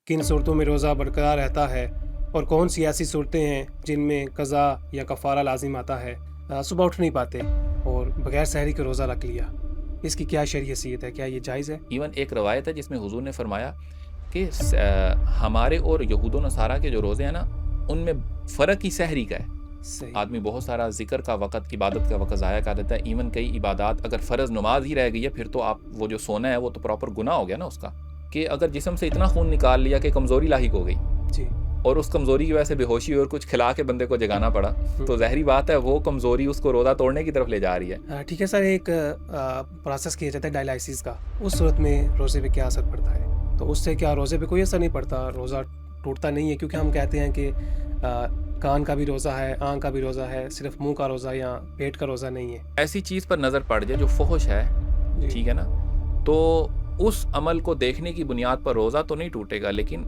किन सूरतों में रोज़ा बरकरार रहता है और कौन सी ऐसी सूरतें हैं जिनमें कज़ा या कफ़ारा लाज़िम आता है। सुबह उठ नहीं पाते और बगैर सहरी के रोज़ा रख लिया, इसकी क्या शरई हैसियत है? क्या ये जायज़ है? इवन एक रवायत है जिसमें हुजूर ने फरमाया कि हमारे और यहूद व नसारा के जो रोज़े हैं ना, उनमें फ़र्क ही सहरी का है। सही। आदमी बहुत सारा ज़िक्र का वक़्त, इबादत का वक़्त ज़ाया कर देता है। इवन कई इबादत अगर फ़र्ज़ नमाज ही रह गई है, फिर तो आप वो जो सोना है वो तो प्रॉपर गुनाह हो गया ना उसका। कि अगर जिस्म से इतना खून निकाल लिया कि कमज़ोरी लाहिक हो गई जी। और उस कमज़ोरी की वजह से बेहोशी और कुछ खिला के बंदे को जगाना पड़ा, हुँ। तो ज़ाहिरी बात है वो कमज़ोरी उसको रोज़ा तोड़ने की तरफ ले जा रही है। ठीक है सर, एक प्रोसेस किया जाता है डायलिसिस का, उस सूरत में रोज़े पे क्या असर पड़ता है? तो उससे क्या रोज़े पे कोई असर नहीं पड़ता? रोज़ा टूटता नहीं है? क्योंकि हम कहते हैं कि कान का भी रोज़ा है, आँख का भी रोज़ा है, सिर्फ़ मुँह का रोज़ा या पेट का रोज़ा नहीं है। ऐसी चीज़ पर नज़र पड़ जाए जो फ़ुहश है, जी। ठीक है ना? तो उस अमल को देखने की बुनियाद पर रोज़ा तो नहीं टूटेगा, लेकिन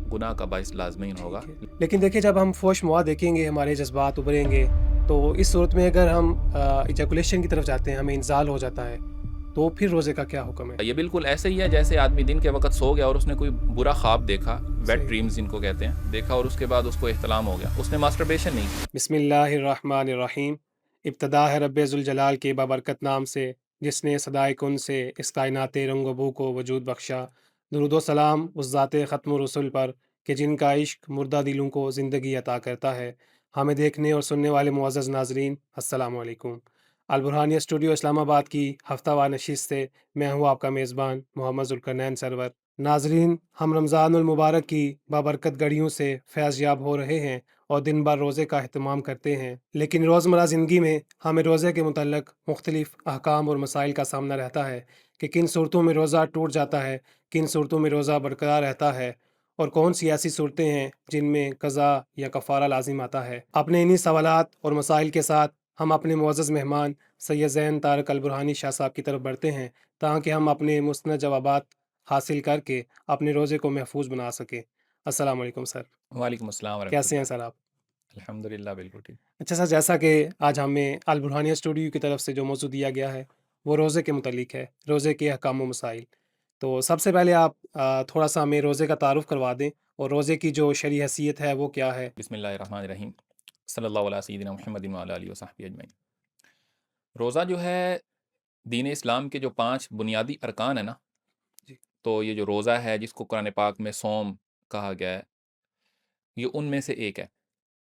गुनाह का बाइस लाज़मीन ठीक होगा। है। लेकिन देखिए, जब हम फ़ोश मुआ देखेंगे, हमारे जज़्बात उभरेंगे, तो इस सूरत में अगर हम इजैकुलेशन की तरफ जाते हैं, हमें इंज़ाल हो जाता है, तो फिर रोज़े का क्या हुक्म है? ये बिल्कुल ऐसे ही है जैसे आदमी दिन के वक़्त सो गया और उसने कोई बुरा ख्वाब देखा, वेट सही। ड्रीम्स जिनको कहते हैं, देखा और उसके बाद उसको इह्तिलाम हो गया। उसने मास्टरबेशन नहीं की। बिस्मिल्लाहिर्रहमानिर्रहीम। इब्तिदा है रब्बे ज़ुल जलाल के बाबरकत नाम से, जिसने सदाए कुन से इस कायनात रंग बू को वजूद बख्शा। दुरूद व सलाम उस ज़ाते ख़त्म रसुल पर कि जिनका इश्क मुर्दा दिलों को ज़िंदगी अता करता है। हमें देखने और सुनने वाले मुअज़्ज़ज़ नाज़रीन, अस्सलामु अलैकुम। अल बुरहानिया स्टूडियो इस्लामाबाद की हफ्तावार नशिस्त से मैं हूँ आपका मेज़बान मोहम्मद ज़ुल्करनैन सरवर। नाज़रीन, हम रमज़ानुल मुबारक की बाबरकत घड़ियों से फैज़ याब हो रहे हैं और दिन भर रोज़े का अहतमाम करते हैं। लेकिन रोज़मर्रा ज़िंदगी में हमें रोज़े के मुतल्लिक़ मुख्तलिफ़ अहकाम और मसाइल का सामना रहता है कि किन सूरतों में रोज़ा टूट जाता है, किन सूरतों में रोज़ा बरकरार रहता है और कौन सी ऐसी सूरतें हैं जिनमें कज़ा या कफ़ारा लाज़िम आता है। अपने इन्हीं सवालात और मसाइल के साथ हम अपने मुअज़्ज़ज़ मेहमान सैयद ज़ैन तारिक अल बुरहानी शाह साहब की तरफ बढ़ते हैं, ताकि हम अपने मुस्नद जवाबात हासिल करके अपने रोज़े को महफूज़ बना सकें। अस्सलाम वालेकुम सर। वालेकुम अस्सलाम व कैसे हैं रहमतुल्लाह। सर आप? अल्हम्दुलिल्लाह बिल्कुल ठीक। अच्छा सर, जैसा कि आज हमें अल बुरहानिया स्टूडियो की तरफ से जो मौज़ू दिया गया है, वो रोज़े के मुतल्लिक है, रोज़े के अहकाम व मसाइल। तो सबसे पहले आप थोड़ा-सा हमें रोज़े का तारुफ़ करवा दें और रोज़े की जो शरई हैसियत है वो क्या है? बिस्मिल्लाहिर्रहमानिर्रहीम। सल्लल्लाहु अला सय्यिदिना मुहम्मदिन व अला आलिहि व सहबिहि अजमईन। रोज़ा जो है, दीन इस्लाम के जो 5 बुनियादी अरकान है ना, जी। तो ये जो रोज़ा है जिसको कुरान पाक में सौम कहा गया है, ये उनमें से एक है। अब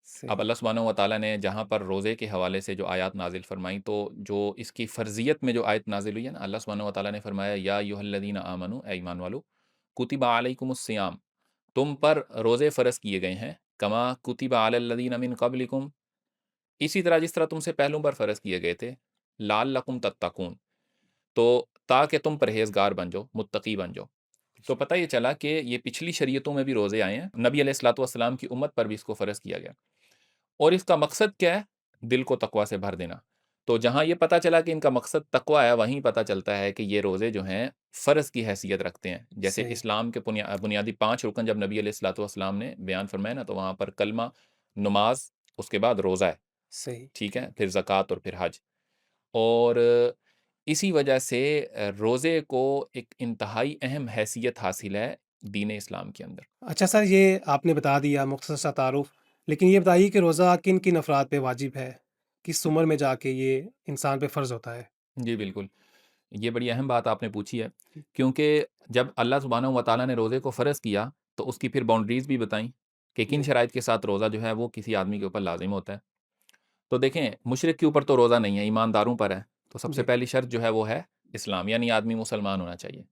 सही। अल्लाह सुब्हानहू व तआला ने जहाँ पर रोज़े के हवाले से जो आयत नाज़िल फ़रमाई, तो जो इसकी फ़र्ज़ियत में जो आयत नाज़िल हुई है ना, अल्लाह सुब्हानहू व तआला ने फ़रमाया, या अय्युहल्लज़ीना आमनू, ए ईमान वालो, कुतिबा अलैकुमुस्सियाम, तुम पर रोज़े फ़र्ज़ किए गए हैं, कमा कुतिबा अलल्लज़ीना मिन क़ब्लिकुम, इसी तरह जिस तरह तुमसे पहलों पर फ़र्ज़ किए गए थे, लाअल्लकुम तत्तकून, तो ताकि तुम परहेज़गार बन जाओ, मुत्तकी बन जाओ। तो जी। पता ये चला कि ये पिछली शरीयतों में भी रोज़े आए हैं, नबी अलैहिस्सलातु वस्सलाम की उम्मत पर भी इसको फ़र्ज़ किया गया। और इसका मकसद क्या है? दिल को तक़वा से भर देना। तो जहाँ ये पता चला कि इनका मकसद तक़वा है, वहीं पता चलता है कि ये रोज़े जो हैं, फ़र्ज़ की हैसियत रखते हैं। जैसे सही। इस्लाम के बुनियादी 5 रुकन जब नबी अलैहिस्सलातु वस्सलाम ने बयान फ़रमाए ना, तो वहाँ पर कलमा, नमाज़, उसके बाद रोज़ा है, सही। ठीक है? ठीक। फिर ज़कात और फिर हज। और इसी वजह से रोज़े को एक इंतहाई अहम हैसियत हासिल है दीन इस्लाम के अंदर। अच्छा सर, ये आपने बता दिया मुख्तसर सा तारुफ़, लेकिन ये बताइए कि रोज़ा किन-किन अफ़राद पे वाजिब है? किस उम्र में जाके ये इंसान पे फ़र्ज़ होता है? जी, बिल्कुल। ये बड़ी अहम बात आपने पूछी है, जी। क्योंकि जब अल्लाह सुब्हानहू व तआला ने रोज़े को फ़र्ज़ किया, तो उसकी फिर बाउंड्रीज़ भी बताई कि किन जी। शराइत के साथ रोज़ा जो है वो किसी आदमी के ऊपर लाज़िम होता है। तो देखें, मुशरिक के ऊपर तो रोज़ा नहीं है, ईमानदारों पर है। तो सबसे जी। पहली शर्त जो है वो है इस्लाम, यानी आदमी मुसलमान होना चाहिए।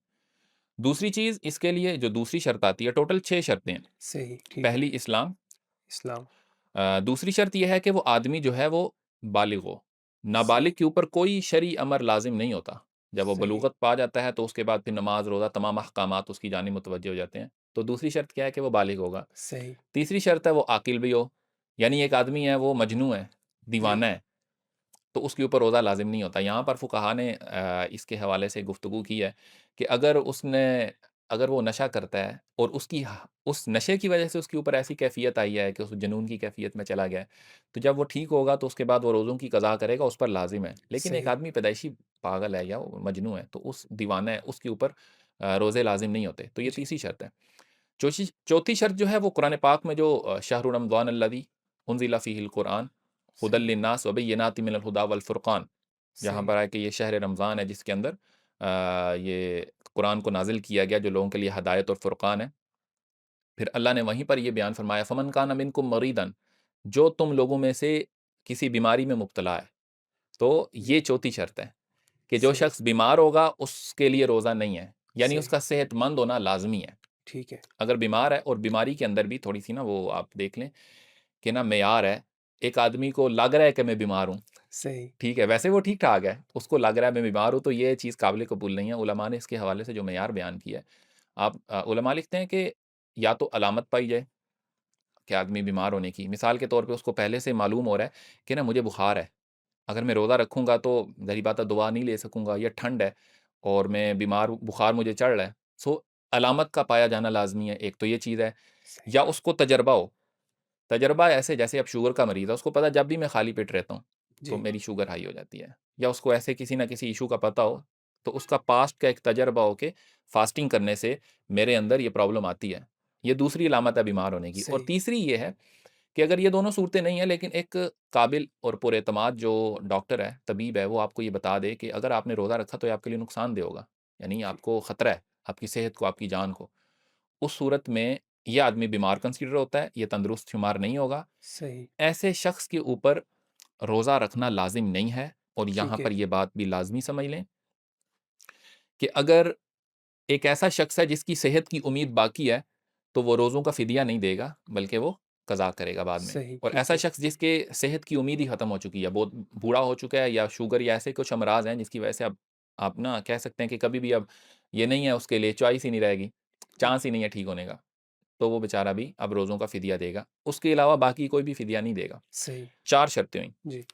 दूसरी चीज़, इसके लिए जो दूसरी शर्त आती है, टोटल 6 शर्तें हैं। सही। ठीक है। पहली इस्लाम, इस्लाम। दूसरी शर्त ये है कि वो आदमी जो है वो बालिग हो। सही। नाबालिग के ऊपर कोई शरई अमर लाज़िम नहीं होता। जब वो सही। बलूगत पा जाता है, तो उसके बाद फिर नमाज़, रोज़ा, तमाम अहकामात उसकी जानिब मुतवज्जह हो जाते हैं। तो दूसरी शर्त क्या है कि वो बालिग होगा। सही। तीसरी शर्त है वो आकिल भी हो, यानी एक आदमी है वो मजनू है, जी। दीवाना है, तो उसके ऊपर रोज़ा लाज़िम नहीं होता। यहाँ पर फुक़हा ने इसके हवाले से गुफ्तगू की है कि अगर वो नशा करता है और उस नशे की वजह से उसके ऊपर ऐसी कैफ़ियत आई है कि उस जुनून की कैफ़ियत में चला गया है, तो जब वो ठीक होगा तो उसके बाद वो रोज़ों की क़ज़ा करेगा, उस पर लाज़िम है। लेकिन एक सही। आदमी पैदाइशी पागल है या वो मजनू है, तो उस दीवाना है, उसके ऊपर रोज़े लाज़िम नहीं होते। तो ये जी। तीसरी शर्त है। चौथी शर्त जो है वो कुरान पाक में जो शहर रमज़ान अल्लज़ी उन्ज़िला फ़ीहिल कुरान हुदल सही, लिन्नास व बय्यिनातिम मिनल हुदा वल फ़ुरक़ान, जहाँ सही, पर है कि ये शहर रमज़ान है जिसके अंदर ये कुरान को नाज़िल किया गया जो लोगों के लिए हदायत और फ़ुरक़ान है। फिर अल्लाह ने वहीं पर ये बयान फ़रमाया फ़मन कान मिनकुम मरीदन, जो तुम लोगों में से किसी बीमारी में मुब्तला है। तो जी, ये चौथी शर्त है कि जो सही, शख्स बीमार होगा उसके लिए रोज़ा नहीं है, यानी सही, उसका सेहतमंद होना लाज़मी है। ठीक है, अगर बीमार है और बीमारी के अंदर भी थोड़ी-सी ना वो आप देख लें कि ना मेयार है, एक आदमी को लग रहा है कि मैं बीमार हूँ, सही, ठीक है, वैसे वो ठीक-ठाक है, उसको लग रहा है मैं बीमार हूँ, तो ये चीज़ काबिल कबूल नहीं है। उलमा ने इसके हवाले से जो मेयार बयान किया है, आप उलमा लिखते हैं कि या तो अलामत पाई जाए कि आदमी बीमार होने की, मिसाल के तौर पे उसको पहले से मालूम हो रहा है कि ना मुझे बुखार है, अगर मैं रोज़ा रखूँगा तो ज़ाहिर बात है दुआ नहीं ले सकूँगा, या ठंड है और मैं बीमार हूँ, बुखार मुझे चढ़ रहा है। सो अलामत का पाया जाना लाज़मी है, एक तो ये चीज़ है। सही, या उसको तजर्बा हो, तजर्बा ऐसे जैसे अब शुगर का मरीज़ है, उसको पता है जब भी मैं खाली पेट रहता हूँ, तो जी, मेरी शुगर हाई हो जाती है। या उसको ऐसे किसी न किसी इश्यू का पता हो, तो उसका पास्ट का एक तजर्बा हो के फ़ास्टिंग करने से मेरे अंदर ये प्रॉब्लम आती है। ये दूसरी अलामत है बीमार होने की। और सही, तीसरी ये है कि अगर ये दोनों सूरतें नहीं हैं, लेकिन एक काबिल और पुरएतमाद जो डॉक्टर है, तबीब है, वो आपको ये बता दे कि अगर आपने रोज़ा रखा तो ये आपके लिए नुकसानदेह होगा, यानी जी, आपको खतरा है, आपकी सेहत को, आपकी जान को। उस सूरत में ये आदमी बीमार कंसीडर होता है, ये तंदुरुस्त शुमार नहीं होगा। सही, ऐसे शख्स के ऊपर रोज़ा रखना लाज़िम नहीं है। और यहाँ ठीक है, पर ये बात भी लाज़मी समझ लें कि अगर एक ऐसा शख्स है जिसकी सेहत की उम्मीद बाकी है, तो वो रोज़ों का फ़िदिया नहीं देगा, बल्कि वो कज़ा करेगा बाद में। सही, और ठीक ऐसा है, शख्स जिसके सेहत की उम्मीद ही ख़त्म हो चुकी है, बहुत बूढ़ा हो चुका है, या शुगर या ऐसे कुछ अमराज़ हैं जिसकी वजह से अब आप ना कह सकते हैं कि कभी भी अब ये नहीं है, उसके लिए चॉइस ही नहीं रहेगी, चांस ही नहीं है ठीक होने का, तो वो बेचारा भी अब रोज़ों का फ़िदिया देगा। उसके अलावा बाकी कोई भी फ़िदिया नहीं देगा। सही, 4 शर्तें हुईं। जी,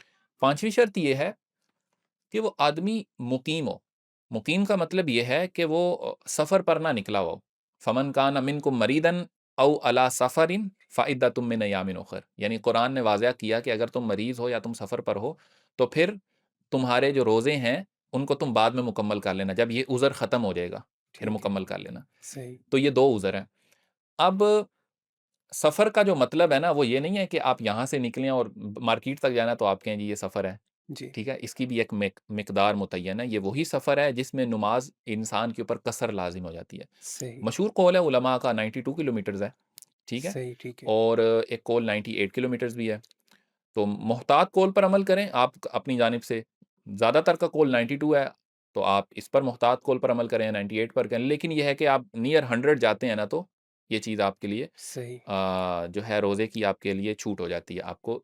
5वीं शर्त ये है कि वो आदमी मुकीम हो। मुकीम का मतलब ये है कि वो सफ़र पर ना निकला हो। फ़मन कान मिनकुम मरीदन औ अला सफ़रिन फ़इद्दतुम मिन अय्यामिन उख़र, यानी कुरान ने वाज़ह किया कि अगर तुम मरीज़ हो या तुम सफ़र पर हो, तो फिर तुम्हारे जो रोज़े हैं, उनको तुम बाद में मुकम्मल कर लेना। जब ये उज़र ख़त्म हो जाएगा, फिर ठीक है, मुकम्मल कर लेना। सही, तो ये 2 उज़र हैं। अब सफ़र का जो मतलब है ना, वो ये नहीं है कि आप यहाँ से निकले और मार्केट तक जाना है, तो आप कहें जी ये सफ़र है। जी, ठीक है? इसकी भी एक मिकदार मुतय्यन है। ये वही सफ़र है जिसमें नमाज़ इंसान के ऊपर कसर लाज़िम हो जाती है। सही, मशहूर कौल है उलमा का 92 किलोमीटर्स है, ठीक है? सही, ठीक है, और एक कौल 98 किलोमीटर्स भी है। तो मुहतात कौल पर अमल करें आप अपनी जानिब से। ज़्यादातर का कौल 92 है, तो आप इस पर मुहतात कौल पर अमल करें, 98 पर करें। लेकिन ये है कि आप नियर 100 जाते हैं ना, तो ये चीज़ आपके लिए सही, जो है रोज़े की आपके लिए छूट हो जाती है। आपको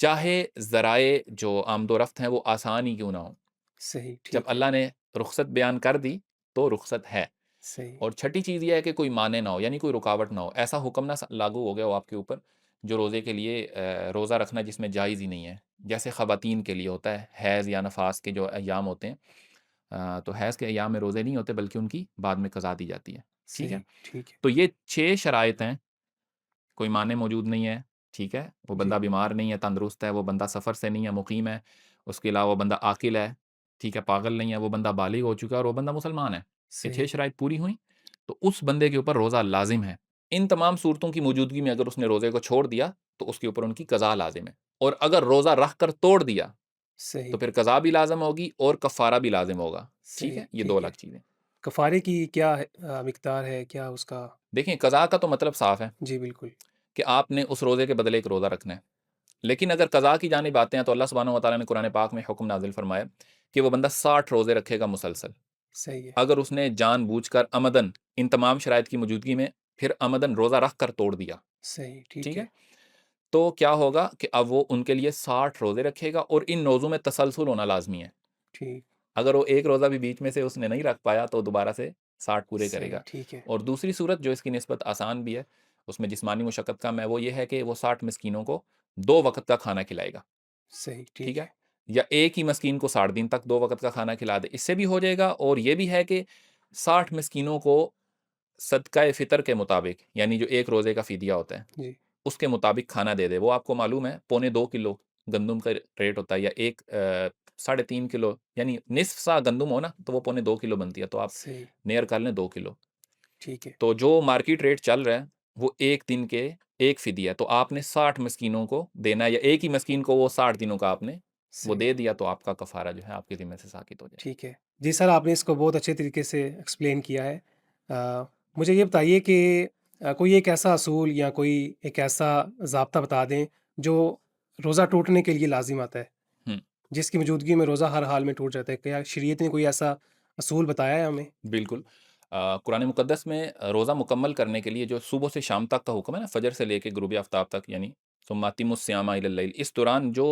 चाहे ज़राए जो आमदो-रफ़्त हैं वो आसान ही क्यों ना हों। सही, जब ठीक है, अल्लाह ने रुख़सत बयान कर दी, तो रुख़सत है। सही, और छठी चीज़ ये है कि कोई माने ना हो, यानी कोई रुकावट ना हो। ऐसा हुक्म ना लागू हो गया हो आपके ऊपर, जो रोज़े के लिए रोज़ा रखना जिसमें जायज़ ही नहीं है। जैसे ख़वातीन के लिए होता है, हैज़ या नफ़ास के जो अय्याम होते हैं, तो हैज़ के अय्याम में रोज़े नहीं होते, बल्कि उनकी बाद में कज़ा दी जाती है। ठीक है? सही, ठीक है, तो ये 6 शराइत हैं। कोई माने मौजूद नहीं है, ठीक है? वो जी, बंदा बीमार नहीं है, तंदुरुस्त है, वो बंदा सफ़र से नहीं है, मुक़ीम है। उसके अलावा वो बंदा आक़िल है, ठीक है? पागल नहीं है, वो बंदा बालिग़ हो चुका है और वो बंदा मुसलमान है। ये 6 सही, शराइत पूरी हुई, तो उस बंदे के ऊपर रोज़ा लाज़िम है। इन तमाम सूरतों की मौजूदगी में अगर उसने रोज़े को छोड़ दिया, तो उसके ऊपर उनकी क़ज़ा लाज़िम है। और अगर रोज़ा रख कर तोड़ दिया, तो सही, फिर क़ज़ा भी लाज़िम होगी और कफ़ारा भी लाज़िम होगा, ठीक सही, है? ये 2 ठीक अलग है। चीज़ें। कफ़ारे की क्या है मिक़दार है? क्या उसका देखें, क़ज़ा का तो मतलब साफ़ है जी, बिल्कुल, कि आपने उस रोज़े के बदले एक रोज़ा रखना है। लेकिन अगर कज़ा की जानिब आते हैं, तो अल्लाह सुब्हानहू व तआला ने कुरान पाक में हुक्म नाज़िल फरमाया कि वो बंदा 60 रोज़े रखेगा मुसलसल। सही है, अगर उसने जानबूझकर अमदन इन तमाम शराइत की मौजूदगी में फिर अमदन रोज़ा रख कर तोड़ दिया, सही, ठीक ठीक है, है? तो क्या होगा कि अब वो उनके लिए 60 रोज़े रखेगा और इन रोज़ों में तसलसल होना लाज़मी है। ठीक, अगर वो एक रोज़ा भी बीच में से उसने नहीं रख पाया, तो दोबारा से 60 पूरे सही, करेगा। ठीक है, और दूसरी सूरत जो इसकी निस्बत आसान भी है, उसमें जिस्मानी मशक्कत कम है, वो ये है कि वो 60 मिस्कीनों को 2 वक़्त का खाना खिलाएगा। सही, ठीक ठीक है? है, या एक ही मस्कीन को 60 दिन तक 2 वक़्त का खाना खिला दे, इससे भी हो जाएगा। और ये भी है कि 60 मिस्कीनों को सदक़ाए फ़ितर के मुताबिक, यानी जो 1 रोज़े का फ़िदिया होता है, जी, उसके मुताबिक खाना दे दे। वो आपको मालूम है पौने 2 किलो गंदुम का रेट होता है, या साढ़े 3 किलो, यानी निस्फ़ सा गंदुम हो ना, तो वो पौने 2 किलो बनती है, तो आप सही, नियर कर लें 2 किलो। ठीक है। तो जो मार्केट रेट चल रहा है, वो 1 दिन के 1 फ़िदी है, तो आपने 60 मिस्कीनों को देना है या एक ही मिस्कीन को वो 60 दिनों का आपने वो सही। दे दिया, तो आपका कफ़ारा जो है आपके ज़िम्मे से साक़ित हो जाएगा। ठीक है। जी सर, आपने इसको बहुत अच्छे तरीके से एक्सप्लेन किया है। मुझे ये बताइए कि कोई एक ऐसा असूल या कोई एक ऐसा ज़ाब्ता बता दें, जो रोज़ा टूटने के लिए लाज़िम आता है, हुँ, जिसकी मौजूदगी में रोज़ा हर हाल में टूट जाता है। क्या शरीयत ने कोई ऐसा असूल बताया है हमें? बिल्कुल। कुरान मुक़द्दस में रोज़ा मुकम्मल करने के लिए जो सुबह से शाम तक का हुक्म है ना, फ़जर से लेके गुरूब आफ्ताब तक, यानी सुम्मा अतिमुस्सियामा इलल लैल, इस दौरान जो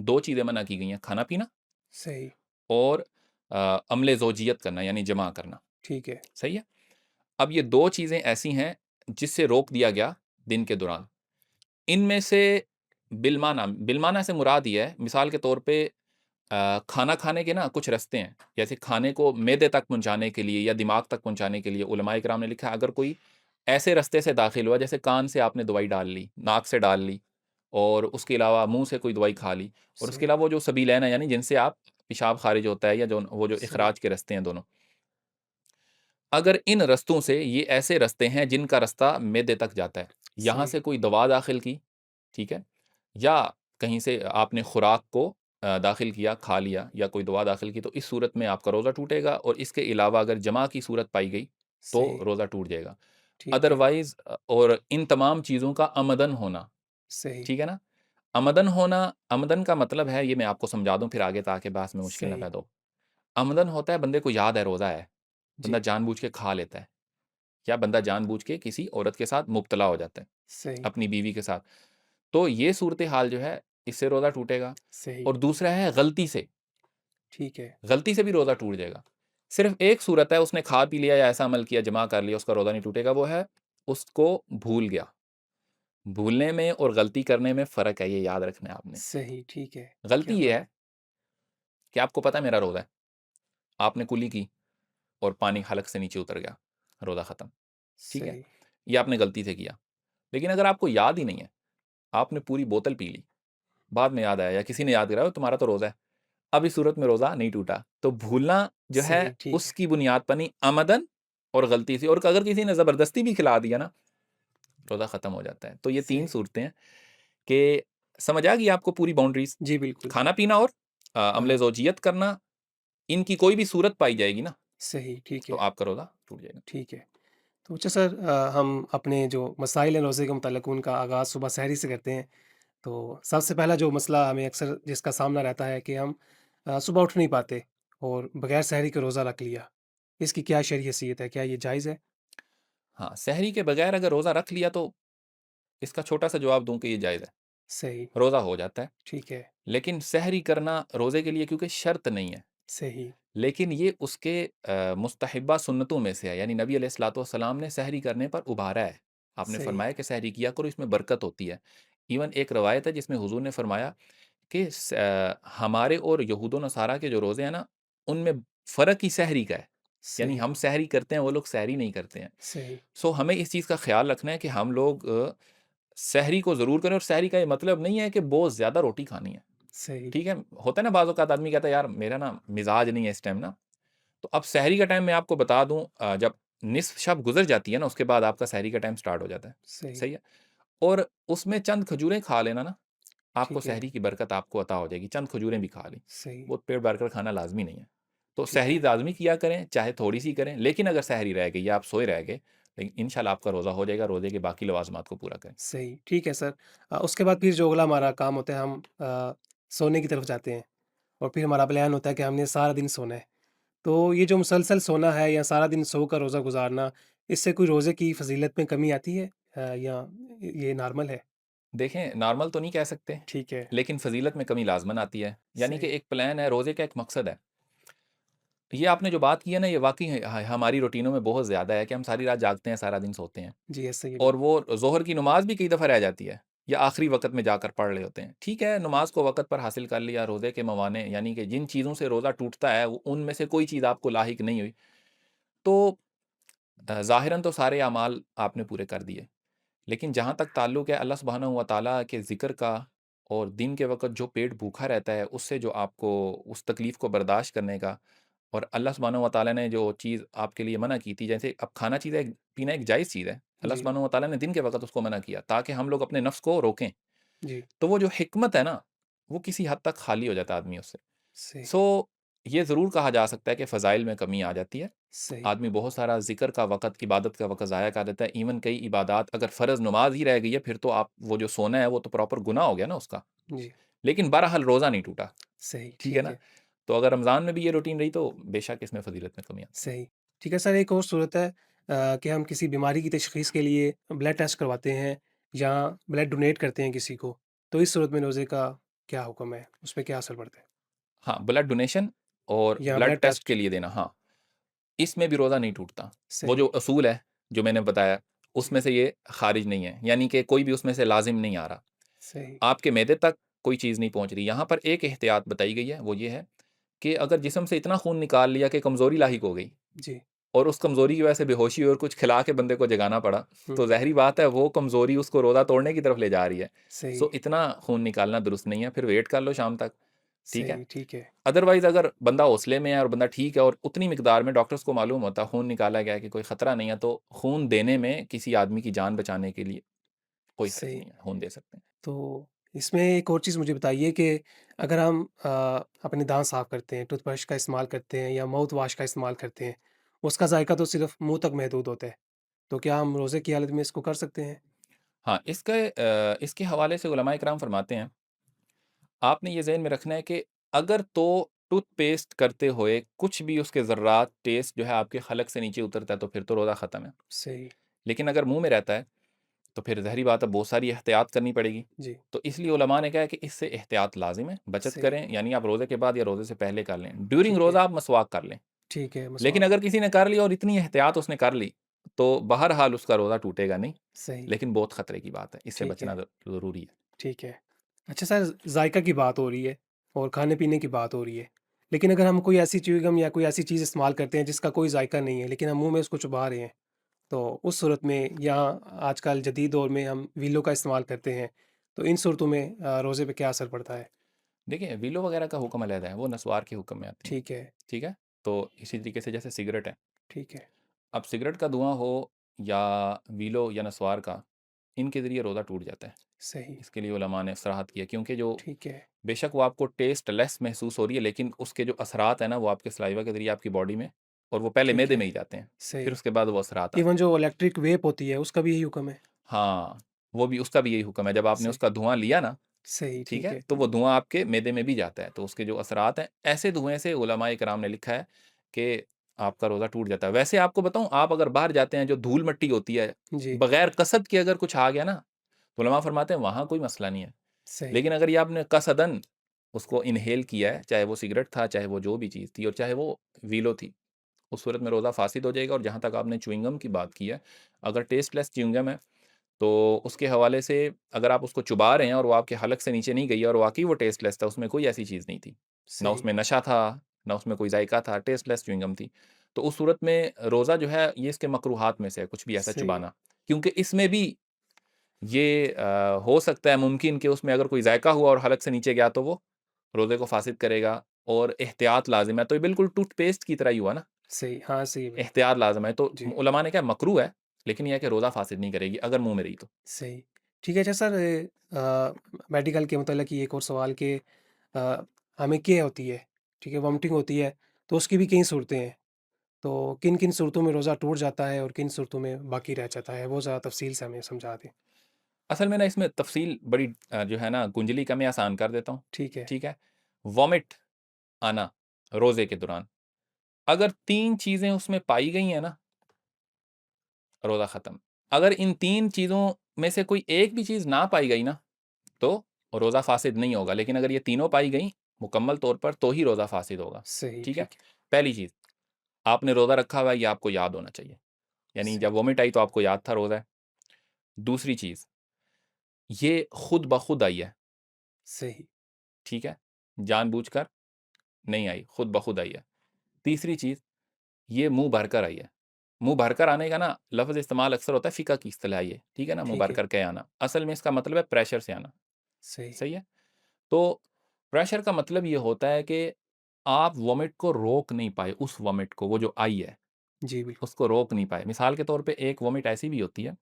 2 चीज़ें मना की गई हैं, खाना-पीना सही। और अम्ल ज़ौजियत करना यानी जमा करना, ठीक है। सही है? अब ये 2 चीज़ें ऐसी हैं जिससे रोक दिया गया दिन के दौरान। इनमें से बिलमाना से मुराद ये है, मिसाल के तौर पे खाना खाने के ना कुछ रास्ते हैं। जैसे खाने को मैदे तक पहुँचाने के लिए या दिमाग तक पहुँचाने के लिए उलमाए किराम ने लिखा है, अगर कोई ऐसे रास्ते से दाखिल हुआ, जैसे कान से आपने दवाई डाल ली, नाक से डाल ली और उसके अलावा मुँह से कोई दवाई खा ली और उसके सही। अलावा वो जो सबीलैन है, यानी जिनसे आप पेशाब खारिज होता है या जो वो जो सही। इखराज के रास्ते हैं दोनों। अगर इन रास्तों से, ये ऐसे रास्ते हैं जिनका रास्ता मैदे तक जाता है, यहाँ सही। से कोई दवा दाखिल की, ठीक है? या कहीं से आपने खुराक को दाखिल किया, खा लिया या कोई दवा दाखिल की, तो इस सूरत में आपका रोज़ा टूटेगा और इसके अलावा अगर जमा की सूरत पाई गई, तो सही। रोज़ा टूट जाएगा। ठीक है। अदरवाइज़ और इन तमाम चीज़ों का अमदन होना, सही। ठीक है ना? अमदन होना, अमदन का मतलब है, ये मैं आपको समझा दूँ फिर आगे ताकि बहस में मुश्किल ना सही। पैदा हो। अमदन होता है बंदे को याद है रोज़ा है, बंदा जी। जानबूझ के खा लेता है या बंदा जानबूझ के किसी औरत के साथ मुब्तला हो जाता है, सही। अपनी बीवी के साथ। तो ये सूरत-ए-हाल जो है, इससे रोज़ा टूटेगा। सही। और दूसरा है ठीक है। गलती से भी रोज़ा टूट जाएगा। सिर्फ़ एक सूरत है, उसने खा पी लिया या ऐसा अमल किया, जमा कर लिया, उसका रोज़ा नहीं टूटेगा, वो है उसको भूल गया। भूलने में और गलती करने में फ़र्क है, ये याद रखना है आपने। सही। ठीक है। गलती क्या ये बात है कि आपको पता है मेरा रोज़ा है, आपने कुली की और पानी हलक से नीचे उतर गया, रोज़ा ख़त्म, ठीक है? सही। ये आपने गलती से किया। लेकिन अगर आपको याद ही नहीं है, आपने पूरी बोतल पी ली, बाद में याद आया या किसी ने याद दिलाया, तुम्हारा तो रोज़ा है। अब इस सूरत में रोज़ा नहीं टूटा। तो भूलना जो है, सही। ठीक है। उसकी बुनियाद पर नहीं, आमदन और गलती से, और अगर किसी ने ज़बरदस्ती भी खिला दिया ना, रोज़ा ख़त्म हो जाता है। तो ये 3 सही। सूरतें हैं कि समझ आ गई आपको पूरी बाउंड्रीज़? जी, बिल्कुल। खाना-पीना और अम्ल हाँ। ज़ौजियत करना, इनकी कोई भी सूरत पाई जाएगी ना, सही। ठीक तो है। आपका रोज़ा टूट जाएगा। ठीक है। तो अच्छा सर, हम अपने जो मसाइल हैं रोज़े के मुतल्लिक़, उनका आगाज़ सुबह सहरी से करते हैं। तो सबसे पहला जो मसला हमें अक्सर जिसका सामना रहता है कि हम सुबह उठ नहीं पाते और बगैर सहरी के रोज़ा रख लिया। इसकी क्या शरई हैसियत है? क्या ये जायज़ है? हाँ, सहरी के बगैर अगर रोज़ा रख लिया, तो इसका छोटा-सा जवाब दूँ कि ये जायज़ है। सही। रोज़ा हो जाता है, ठीक है। लेकिन सहरी करना रोज़े के लिए क्योंकि शर्त नहीं है। सही। लेकिन ये उसके मुस्तहब्बा सुन्नतों में से है, यानी नबी अलैहिस्सलातु वस्सलाम ने सहरी करने पर उभारा है। आपने सही। फरमाया कि सहरी किया करो, इसमें बरकत होती है। इवन एक रवायत है जिसमें हुज़ूर ने फरमाया कि हमारे और यहूद व नसारा के जो रोज़े हैं ना, उनमें फ़र्क ही सहरी का है। यानी सही। हम सहरी करते हैं, वो लोग सहरी नहीं करते हैं। सही। सो हमें इस चीज़ का ख़्याल रखना है कि हम लोग सहरी को ज़रूर करें, और सहरी का ये मतलब नहीं है कि बहुत ज़्यादा रोटी खानी है। सही। ठीक है? होता है ना, बाज़ औक़ात आदमी कहता है, यार मेरा ना मिज़ाज नहीं है इस टाइम ना। तो अब सहरी का टाइम मैं आपको बता दूँ, जब निस्फ़ शब गुज़र जाती है ना, उसके बाद आपका सहरी का टाइम स्टार्ट हो जाता है। सही। सही है? और उसमें चंद खजूरें खा लेना ना, आपको ठीक है। सहरी की बरकत आपको अता हो जाएगी। चंद खजूरें भी खा ली। सही। वो पेट भरकर खाना लाज़मी नहीं है। तो ठीक सहरी है। लाज़मी किया करें, चाहे थोड़ी-सी करें, लेकिन अगर सहरी रह गई या आप सोए रह गए, लेकिन इंशाअल्लाह आपका रोज़ा हो जाएगा, रोज़े के बाकी लवाज़िमात को पूरा करें। सही। ठीक है सर। उसके बाद फिर जो अगला हमारा काम होता है, हम सोने की तरफ जाते हैं और फिर हमारा प्लान होता है कि हमने सारा दिन सोना है। तो ये जो मुसलसल सोना है या सारा दिन सोकर रोज़ा गुज़ारना, इससे कोई रोज़े की फ़ज़ीलत में कमी आती है, या ये नॉर्मल है? देखें, नॉर्मल तो नहीं कह सकते, ठीक है। लेकिन फ़ज़ीलत में कमी लाज़मन आती है। यानी कि सही। एक प्लान है, रोज़े का एक मकसद है। ये आपने जो बात की है ना, ये वाक़ई हमारी रूटीनों में बहुत ज़्यादा है कि हम सारी रात जागते हैं, सारा दिन सोते हैं। जी, ऐसा ही है और बिल्कुल। वो ज़ोहर की नमाज़ भी कई दफ़ा रह जाती है या आखिरी वक़्त में जाकर पढ़ रहे होते हैं। ठीक है, नमाज़ को वक़्त पर हासिल कर लिया, रोज़े के मवाने यानी कि जिन चीज़ों से रोज़ा टूटता है, वो उनमें से कोई चीज़ आपको लाहिक नहीं हुई, तो ज़ाहिरन तो सारे अमाल आपने पूरे कर दिए। लेकिन जहाँ तक ताल्लुक है अल्लाह सुब्हानहू व तआला के ज़िक्र का, और दिन के वक़्त जो पेट भूखा रहता है, उससे जो आपको उस तकलीफ़ को बर्दाश्त करने का और अल्लाह सुब्हानहू व तआला ने जो चीज़ आपके लिए मना की थी, जैसे अब खाना चीज़ है, पीना एक जायज़ चीज़ है। अल्लाह जी, सुब्हानहू व तआला ने दिन के वक़्त उसको मना किया ताकि हम लोग अपने नफ्स को रोकें। जी, तो वो जो हिकमत है ना, वो किसी हद तक खाली हो जाता है आदमी उससे। सही, सो ये ज़रूर कहा जा सकता है कि फ़ज़ाइल में कमी आ जाती है। सही, आदमी बहुत सारा ज़िक्र का वक़्त, इबादत का वक़्त ज़ाया कर देता है। इवन कई इबादत अगर फ़र्ज़ नमाज़ ही रह गई है, फिर तो आप वो जो सोना है, वो तो प्रॉपर गुनाह हो गया ना उसका। जी, लेकिन बहरहाल रोज़ा नहीं टूटा, सही, ठीक है ठीक ना? है, तो अगर रमज़ान में भी ये रूटीन रही तो बेशक इसमें फ़ज़ीलत में कमी आती है। सही। ठीक है सर, एक और सूरत है कि हम किसी बीमारी की तशख़ीस के लिए ब्लड टेस्ट करवाते हैं या ब्लड डोनेट करते हैं किसी को, तो इस सूरत में रोज़े का क्या हुक्म है? उसपे क्या असर पड़ता है? हाँ, ब्लड डोनेशन और या ब्लड ब्लड टेस्ट टेस्ट? के लिए देना, हाँ, इसमें भी रोज़ा नहीं टूटता। वो जो सही, असूल है, जो मैंने बताया, जी, उसमें से ये ख़ारिज नहीं है, यानी कि कोई भी उसमें से लाज़िम नहीं आ रहा। सही, आपके मैदे तक कोई चीज़ नहीं पहुँच रही। यहाँ पर एक एहतियात बताई गई है, वो ये है कि अगर जिस्म से इतना खून निकाल लिया कि कमज़ोरी लाहिक हो गई जी, और उस कमज़ोरी की वजह से बेहोशी हुई और कुछ खिला के बंदे को जगाना पड़ा, हुँ, तो ज़ाहिरी बात है वो कमज़ोरी उसको रोज़ा तोड़ने की तरफ ले जा रही है। सही, सो इतना खून निकालना दुरुस्त नहीं है, फिर वेट कर लो शाम तक, ठीक है? सही, ठीक है, अदरवाइज़ अगर बंदा हौसले में है और बंदा ठीक है और उतनी मिकदार में डॉक्टर्स को मालूम होता है, खून निकाला गया है कि कोई ख़तरा नहीं है, तो खून देने में किसी आदमी की जान बचाने के लिए कोई हर्ज सही। नहीं है, खून दे सकते हैं। तो इसमें एक और चीज़ मुझे बताइए कि अगर हम अपने दाँत साफ़ करते हैं, टूथब्रश का इस्तेमाल करते हैं या माउथ वॉश का इस्तेमाल करते हैं, उसका जायका तो सिर्फ़ मुँह तक महदूद होता है। तो क्या हम रोज़े की हालत में इसको कर सकते हैं? हाँ, इसके हवाले से उलमाए किराम फरमाते हैं, आपने ये ज़हन में रखना है कि अगर तो टूथपेस्ट करते हुए कुछ भी उसके ज़र्रात टेस्ट जो है आपके हलक से नीचे उतरता है, तो फिर तो रोज़ा ख़त्म है। सही, लेकिन अगर मुँह में रहता है, तो फिर ज़ाहिरी बात है बहुत सारी एहतियात करनी पड़ेगी। जी, तो इसलिए उलमा ने कहा है कि इससे एहतियात लाज़िम है, बचत सही, करें, यानी आप रोज़े के बाद या रोज़े से पहले कर लें। ड्यूरिंग ठीक है, रोज़ा आप मसवाक कर लें। ठीक है, लेकिन मसवाक, अगर किसी ने कर लिया और इतनी एहतियात उसने कर ली, तो बहरहाल उसका रोज़ा टूटेगा नहीं, सही, लेकिन बहुत ख़तरे की बात है, इससे ठीक बचना है, ज़रूरी है। ठीक है। अच्छा सर, जायका की बात हो रही है और खाने-पीने की बात हो रही है। लेकिन अगर हम कोई ऐसी च्युइंगम या कोई ऐसी चीज़ इस्तेमाल करते हैं जिसका कोई जायका नहीं है, लेकिन हम मुँह में उसको चुबा रहे हैं, तो उस सूरत में या आजकल जदीद दौर में हम वीलो का इस्तेमाल करते हैं, तो इन सूरतों में रोज़े पे क्या असर पड़ता है? देखिए, विलो वगैरह का हुक्म अलग है, वो नस्वार के हुक्म में आती हैं, ठीक है, ठीक है? तो इसी तरीके से जैसे सिगरेट है, ठीक है, अब सिगरेट का धुआँ हो या विलो या नस्वार का, इनके ज़रिए रोज़ा टूट जाता है। सही, इसके लिए उलमा ने सराहत की है क्योंकि जो ठीक है, बेशक वो आपको टेस्टलेस महसूस हो रही है, लेकिन उसके जो असरात हैं ना, वो आपके सलाइवा के ज़रिए आपकी बॉडी में और वो पहले ठीक मैदे है, में ही जाते हैं, फिर सही। उसके बाद वो असरात आते इवन हैं। जो इलेक्ट्रिक वेप होती है, उसका भी यही हुक्म है? हाँ, वो भी उसका भी यही हुक्म है, जब आपने सही, उसका धुआँ लिया ना, सही, ठीक ठीक है? है, तो वो धुआँ आपके मैदे में भी जाता है, तो उसके जो असरात हैं, ऐसे धुएँ से उलमाए किराम ने लिखा है कि आपका रोज़ा टूट जाता है। वैसे आपको बताऊँ, आप अगर बाहर जाते हैं, जो धूल-मिट्टी होती है, जी, बगैर कसद के अगर कुछ आ गया ना, तो उलमा फरमाते हैं वहाँ कोई मसला नहीं है। सही, लेकिन अगर ये आपने कसदन उसको इन्हेल किया है, चाहे वो सिगरेट था, चाहे वो जो भी चीज़ थी और चाहे वो वीलो थी, उस सूरत में रोज़ा फ़ासिद हो जाएगा। और जहाँ तक आपने च्युइंगम की बात की है, अगर टेस्टलेस च्युइंगम है, तो उसके हवाले से अगर आप उसको चबा रहे हैं और वो आपके हलक से नीचे नहीं गई है और वाक़ई वो टेस्टलेस था, उसमें कोई ऐसी चीज़ नहीं थी। ना सही, उसमें नशा था, ना उसमें कोई ज़ायक़ा था, टेस्टलेस च्युइंगम थी। तो उस सूरत में रोज़ा जो है, ये इसके मकरूहात में से है, कुछ भी ऐसा सही, चबाना। क्योंकि इसमें भी ये हो सकता है मुमकिन कि उसमें अगर कोई ज़ायक़ा हुआ और हलक से नीचे गया, तो वो रोज़े को फ़ासिद करेगा और एहतियात लाज़िम है। तो ये बिल्कुल टूथपेस्ट की तरह ही हुआ ना, सही, हाँ, सही है बिल्कुल। एहतियात लाज़िम है। तो जी, उलमा ने कहा मकरूह है, लेकिन ये है कि रोज़ा फ़ासिद नहीं करेगी अगर मुँह में रही तो। सही। ठीक है, अच्छा सर मेडिकल के मतलब एक और सवाल कि अ, हमें क्या होती है, ठीक है, वॉमिटिंग होती है, तो उसकी भी कई सूरतें हैं। तो किन-किन सूरतों में रोज़ा टूट जाता है और किन सूरतों में बाकी रह जाता है? वो ज़रा तफ़सील से हमें समझा दें। असल में ना इसमें तफ़सील बड़ी जो है ना गुंजली का, मैं आसान कर देता हूँ, ठीक है, ठीक है? वॉमिट आना रोज़े के दौरान, अगर 3 चीज़ें उसमें पाई गई हैं ना, रोज़ा ख़त्म। अगर इन 3 चीज़ों में से कोई एक भी चीज़ ना पाई गई ना, तो रोज़ा फ़ासिद नहीं होगा, लेकिन अगर ये तीनों पाई गई मुकम्मल तौर पर, तो ही रोज़ा फ़ासिद होगा, सही, ठीक है? ठीक है, पहली चीज़, आपने रोज़ा रखा हुआ है, ये आपको याद होना चाहिए, यानी सही, जब वॉमिट आई तो आपको याद था रोज़ा है। दूसरी चीज़, ये खुद ब खुद आई है, सही, ठीक है? जानबूझकर नहीं आई, खुद ब खुद आई है। तीसरी चीज़, ये मुँह भरकर आई है। मुँह भरकर आने का ना लफ़्ज़ इस्तेमाल अक्सर होता है, फ़िक़्ह की इस्तिलाह है ये, ठीक है ना? मुँह ठीक है, भर कर के आना। असल में इसका मतलब है प्रेशर से आना, सही, सही है? तो प्रेशर का मतलब ये होता है कि आप वॉमिट को रोक नहीं पाए, उस वॉमिट को, वो जो आई है, जी, बिल्कुल। उसको रोक नहीं पाए। मिसाल के तौर पे एक वॉमिट ऐसी भी होती है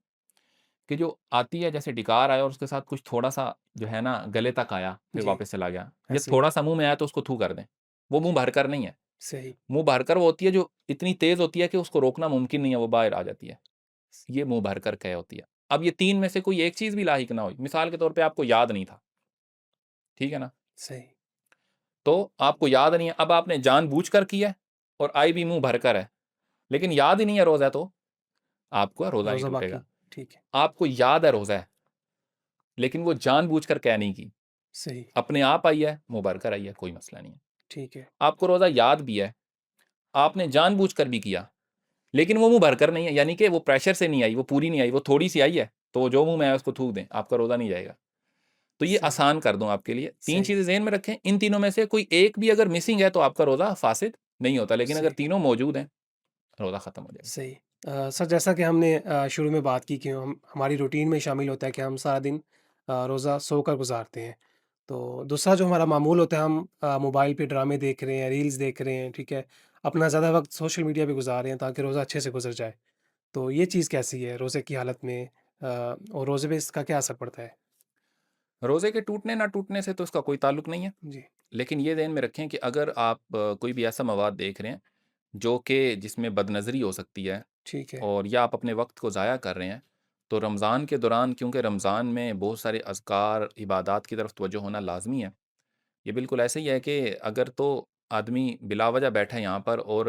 कि जो आती है जैसे डकार आया और उसके साथ कुछ थोड़ा-सा जो है ना गले तक आया, फिर जी, वापस चला गया, या ऐसे ही। थोड़ा-सा मुँह में आया तो उसको थू कर दें। वो मुँह जी, भरकर नहीं है। सही। मुँह भरकर वो होती है जो इतनी तेज़ होती है कि उसको रोकना मुमकिन नहीं है, वो बाहर आ जाती है। ये मुँह भरकर कै होती है। अब ये 3 में से कोई एक चीज़ भी लाहिक ना हुई, मिसाल के तौर पे आपको याद नहीं था, ठीक है ना? सही। तो आपको याद नहीं है, अब आपने जानबूझकर किया है और आई भी मुँह भरकर है, लेकिन याद ही नहीं है रोज़ा है, तो आपका रोज़ा नहीं रोज़ा टूटेगा। बाकी। ठीक है। आपको याद है रोज़ा है, लेकिन वो जानबूझकर कै नहीं की। सही। अपने आप आई है, मुँह भरकर आई है, कोई मसला नहीं है। ठीक है। आपको रोज़ा याद भी है, आपने जानबूझकर भी किया, लेकिन वो मुँह भरकर नहीं है, यानी कि वो प्रेशर से नहीं आई, वो पूरी नहीं आई, वो थोड़ी-सी आई है, तो जो मुँह में आया उसको थूक दें, आपका रोज़ा नहीं जाएगा। तो ये सही, आसान कर दूँ आपके लिए, 3 सही, चीज़ें ज़हन में रखें, इन तीनों में से कोई एक भी अगर मिसिंग है तो आपका रोज़ा फ़ासिद नहीं होता, लेकिन अगर सही, तीनों मौजूद हैं, रोज़ा ख़त्म हो जाएगा। सही। सर जैसा कि हमने शुरू में बात की कि हम हमारी रूटीन में शामिल होता है कि हम सारा दिन रोज़ा सोकर गुज़ारते हैं। तो दूसरा जो हमारा मामूल होता है हम मोबाइल पे ड्रामे देख रहे हैं, रील्स देख रहे हैं, ठीक है? अपना ज़्यादा वक़्त सोशल मीडिया पे गुज़ार रहे हैं ताकि रोज़ा अच्छे से गुज़र जाए। तो ये चीज़ कैसी है रोज़े की हालत में और रोज़े पे इसका क्या असर पड़ता है? रोज़े के टूटने ना टूटने से तो इसका कोई ताल्लुक नहीं है, जी, लेकिन ये ज़हन में रखें कि अगर आप कोई भी ऐसा मवाद देख रहे हैं, जो कि जिसमें बदनज़री हो सकती है ठीक है, और या आप अपने वक़्त को ज़ाया कर रहे हैं, तो रमज़ान के दौरान, क्योंकि रमज़ान में बहुत सारे अज़कार, इबादात की तरफ तवज्जो होना लाज़मी है। ये बिल्कुल ऐसे ही है कि अगर तो आदमी बिलावजह बैठा है यहाँ पर और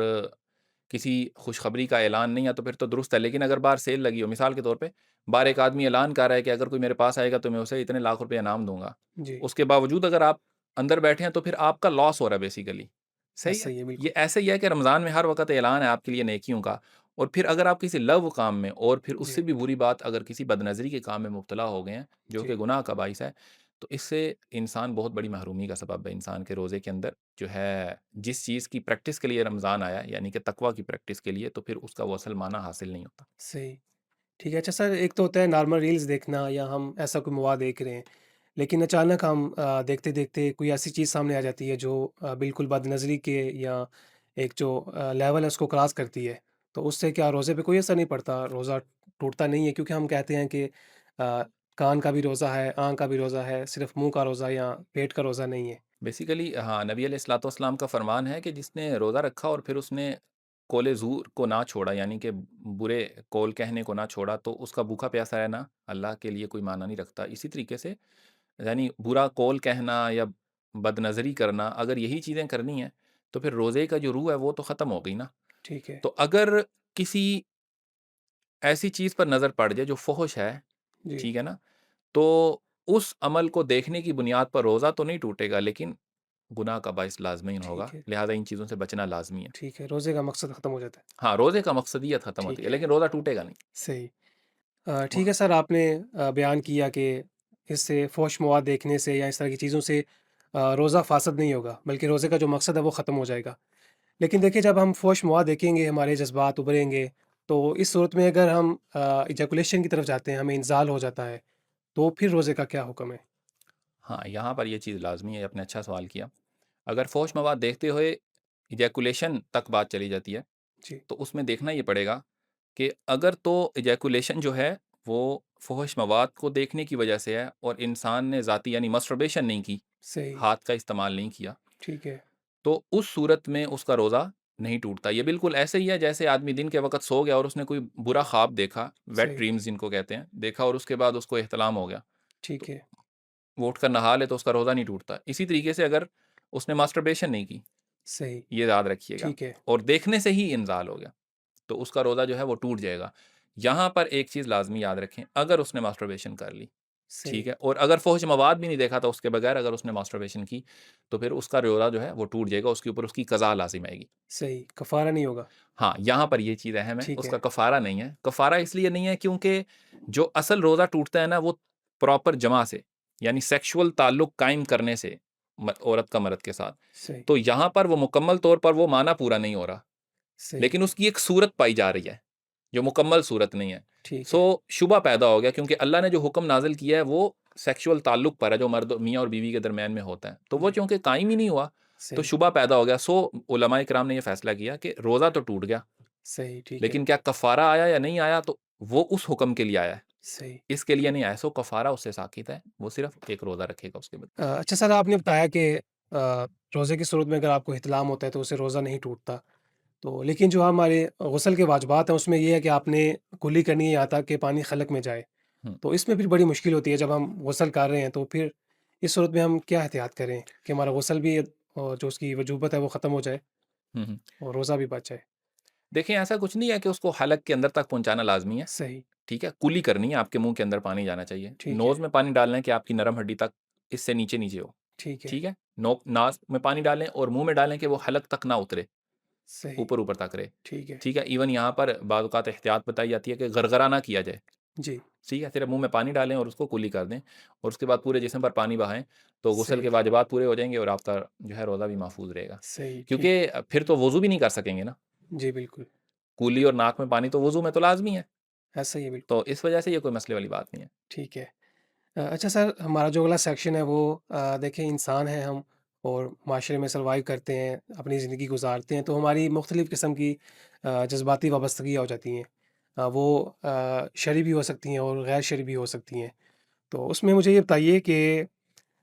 किसी खुशखबरी का ऐलान नहीं है तो फिर तो दुरुस्त है, लेकिन अगर बाहर सेल लगी हो, मिसाल के तौर पे बाहर एक आदमी ऐलान कर रहा है कि अगर कोई मेरे पास आएगा तो मैं उसे इतने लाख रुपए इनाम दूँगा। जी। उसके बावजूद अगर आप अंदर बैठे हैं तो फिर आपका लॉस हो रहा है बेसिकली। सही ऐसा है? ही है ये बिल्कुल। ऐसे ही है कि रमज़ान में हर वक़्त ऐलान है आपके लिए नेकियों का, और फिर अगर आप किसी लग़्व काम में, और फिर जी, उससे भी बुरी बात अगर किसी बदनज़री के काम में मुब्तला हो गए हैं, जो कि जी, गुनाह का बाइस है, तो इससे इंसान बहुत बड़ी महरूमी का सबब है। इंसान के रोज़े के अंदर जो है, जिस चीज़ की प्रैक्टिस के लिए रमज़ान आया है, यानी कि तकवा की प्रैक्टिस के लिए, तो फिर उसका वो असल माना हासिल नहीं होता। सही। ठीक है, अच्छा सर एक तो होता है नॉर्मल रील्स देखना या हम ऐसा कोई मवाद देख रहे हैं, लेकिन अचानक हम देखते-देखते कोई ऐसी चीज़ सामने आ जाती है जो बिल्कुल बदनज़री के या एक जो लेवल है उसको क्रॉस करती है। तो उससे क्या रोज़े पे कोई असर नहीं पड़ता? रोज़ा टूटता नहीं है क्योंकि हम कहते हैं कि कान का भी रोज़ा है, आँख का भी रोज़ा है, सिर्फ़ मुँह का रोज़ा या पेट का रोज़ा नहीं है। बेसिकली हाँ, नबी अलैहिस्सलाम का फ़रमान है कि जिसने रोज़ा रखा और फिर उसने कौल ज़ूर को ना छोड़ा, यानी कि बुरे कौल कहने को ना छोड़ा, तो उसका भूखा प्यासा रहना अल्लाह के लिए कोई मायना नहीं रखता। इसी तरीके से, यानी बुरा कौल कहना या बदनज़री करना, अगर यही चीज़ें करनी हैं, तो फिर रोज़े का जो रूह है वो तो ख़त्म हो गई ना। ठीक है। तो अगर किसी ऐसी चीज़ पर नज़र पड़ जाए जो फ़ोहश है, जी, ठीक है ना? तो उस अमल को देखने की बुनियाद पर रोज़ा तो नहीं टूटेगा, लेकिन गुनाह का बाइस लाज़मी ठीक होगा, है, लिहाज़ा इन चीज़ों से बचना लाज़मी है। ठीक है। रोज़े का मकसद ख़त्म हो जाता है। हाँ, रोज़े का मकसदियत ख़त्म होती ठीक है, है, लेकिन रोज़ा टूटेगा नहीं। सही। ठीक वह है सर, आपने बयान किया कि इससे फ़ोश मवाद देखने से या इस तरह की चीज़ों से रोज़ा फ़ासद नहीं होगा, बल्कि रोज़े का जो मकसद है वो ख़त्म हो जाएगा। लेकिन देखिए जब हम फ़ोश मवाद देखेंगे, हमारे जज़्बात उभरेंगे, तो इस सूरत में अगर हम इजैकुलेशन की तरफ जाते हैं, हमें इंज़ाल हो जाता है, तो फिर रोज़े का क्या हुक्म है? हाँ, यहाँ पर ये चीज़ लाज़मी है, आपने अच्छा सवाल किया। अगर फ़ोश मवाद देखते हुए इजैकुलेशन तक बात चली जाती है, जी, तो उसमें देखना ये पड़ेगा कि अगर तो इजैकुलेशन जो है, वो फ़ोहश मवाद को देखने की वजह से है और इंसान ने ज़ाती यानी मस्टरबेशन नहीं की, सही, हाथ का इस्तेमाल नहीं किया, ठीक है, तो उस सूरत में उसका रोज़ा नहीं टूटता। ये बिल्कुल ऐसे ही है जैसे आदमी दिन के वक़्त सो गया और उसने कोई बुरा ख्वाब देखा, वेट सही, ड्रीम्स जिनको कहते हैं, देखा और उसके बाद उसको एहतलाम हो गया। ठीक तो है, वो उठकर नहा ले तो उसका रोज़ा नहीं टूटता। इसी तरीके से अगर उसने मास्टरबेशन नहीं की, सही, ये याद रखिएगा, ठीक है, और देखने से ही इंज़ाल हो गया, तो उसका रोज़ा जो है वो टूट जाएगा। यहाँ पर एक चीज़ लाज़मी याद रखें, अगर उसने मास्टरबेशन कर ली, सही, ठीक है? और अगर फ़ोहश मवाद भी नहीं देखा था उसके बगैर, अगर उसने मास्टरबेशन की, तो फिर उसका रोज़ा जो है वो टूट जाएगा, उसके ऊपर उसकी कज़ा लाज़िम आएगी। सही, कफ़ारा नहीं होगा। हाँ, यहाँ पर ये चीज़ अहम है, ठीक उसका है, कफ़ारा नहीं है। कफ़ारा इसलिए नहीं है क्योंकि जो असल रोज़ा टूटता है ना, वो प्रॉपर जमा से, यानी सेक्सुअल ताल्लुक़ कायम करने से, औरत का मर्द के साथ। सही, तो यहाँ पर वो मुकम्मल तौर पर वो माना पूरा नहीं हो रहा, सही, लेकिन उसकी एक सूरत पाई जा रही है, जो मुकम्मल सूरत नहीं है। ठीक है, सो शुबा पैदा हो गया क्योंकि अल्लाह ने जो हुक्म नाज़िल किया है वो सेक्सुअल ताल्लुक़ पर है, जो मर्द मियाँ और बीवी के दरमियान में होता है। तो वो जी, चूँकि कायम ही नहीं हुआ, तो सही, शुबा पैदा हो गया। सो उलमाए किराम ने ये फैसला किया कि रोज़ा तो टूट गया, सही, ठीक है, लेकिन क्या कफ़ारा आया या नहीं आया, तो वो उस हुक्म के लिए आया है, सही। इसके लिए नहीं आया। सो कफ़ारा उससे साक़ित है, वो सिर्फ़ एक रोज़ा रखेगा उसके बाद। अच्छा सर, आपने बताया कि रोज़े की सूरत में अगर आपको इहतिलाम होता है तो उससे रोज़ा नहीं टूटता। तो लेकिन जो हमारे गुस्ल के वाजिबात हैं उसमें ये है कि आपने कुल्ली करनी है यहाँ तक कि पानी खलक में जाए। हुँ, तो इसमें फिर बड़ी मुश्किल होती है जब हम गुस्ल कर रहे हैं तो फिर इस सूरत में हम क्या एहतियात करें कि हमारा गुस्ल भी जो उसकी वजूबत है वो ख़त्म हो जाए हुँ, हुँ। और रोज़ा भी बच जाए? देखिए, ऐसा कुछ नहीं है कि उसको हलक के अंदर तक पहुँचाना लाज़मी है, सही, ठीक है? कुली करनी है, आपके मुँह के अंदर पानी जाना चाहिए। ठीक है, नोज़ में पानी डालना है कि आपकी नरम हड्डी तक इससे नीचे-नीचे हो, ठीक है, ठीक है? नाक में पानी डालें और मुँह में डालें कि वो हलक तक ना उतरे, सही, ऊपर-ऊपर तक रहे, ठीक है। ठीक है? इवन यहाँ पर बाज़ औक़ात एहतियात बताई जाती है कि गरगरा ना किया जाए, जी, ठीक है? सिर्फ़ मुँह में पानी डालें और उसको कुली कर दें और उसके बाद पूरे जिस्म पर पानी बहाएँ, तो गुस्ल सही, के वाजिबात पूरे हो जाएँगे और आपका जो है रोज़ा भी महफ़ूज़ रहेगा। सही, ठीक क्योंकि है। फिर तो वुज़ू भी नहीं कर सकेंगे ना, जी, बिल्कुल, कुली और नाक में पानी तो वुज़ू में तो लाज़मी है, ऐसा ही है बिल्कुल, तो इस वजह से ये कोई मसले वाली बात नहीं है। ठीक है। अच्छा सर, हमारा जो अगला सेक्शन है वो देखिए इंसान हैं हम और माशरे में सर्वाइव करते हैं, अपनी ज़िंदगी गुज़ारते हैं, तो हमारी मुख्तलिफ़ किस्म की जज़्बाती वाबस्तगियाँ हो जाती हैं। वो शरई भी हो सकती हैं और गैर शरई भी हो सकती हैं। तो उसमें मुझे ये बताइए कि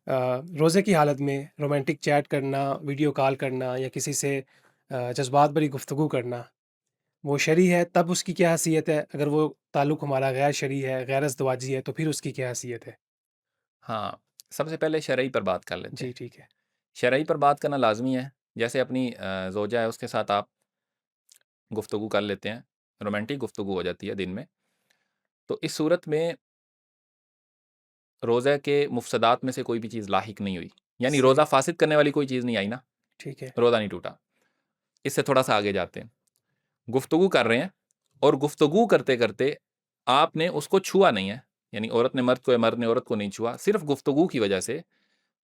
रोज़े की हालत में रोमांटिक चैट करना, वीडियो कॉल करना या किसी से जज़्बात भरी गुफ्तगू करना, वो शरई है तब उसकी क्या हैसियत है? अगर वो ताल्लुक़ हमारा गैर शरई है, गैर अज़दवाजी है, तो फिर उसकी क्या हैसियत है? हाँ, सबसे पहले शरई पर बात कर लेते जी, हैं। ठीक है। शरई पर बात करना लाज़मी है, जैसे अपनी ज़ौजा है उसके साथ आप गुफ्तगू कर लेते हैं, रोमांटिक गुफ्तगू हो जाती है दिन में, तो इस सूरत में रोज़ा के मुफ़सदात में से कोई भी चीज़ लाहिक नहीं हुई, यानी रोज़ा सही, फ़ासिद करने वाली कोई चीज़ नहीं आई ना, ठीक है। रोज़ा नहीं टूटा। इससे थोड़ा-सा आगे जाते हैं, गुफ्तगू कर रहे हैं और गुफ्तगू करते-करते आपने उसको छुआ नहीं है, यानी औरत ने मर्द को या मर्द ने औरत को नहीं छुआ, सिर्फ़ गुफ्तगू की वजह से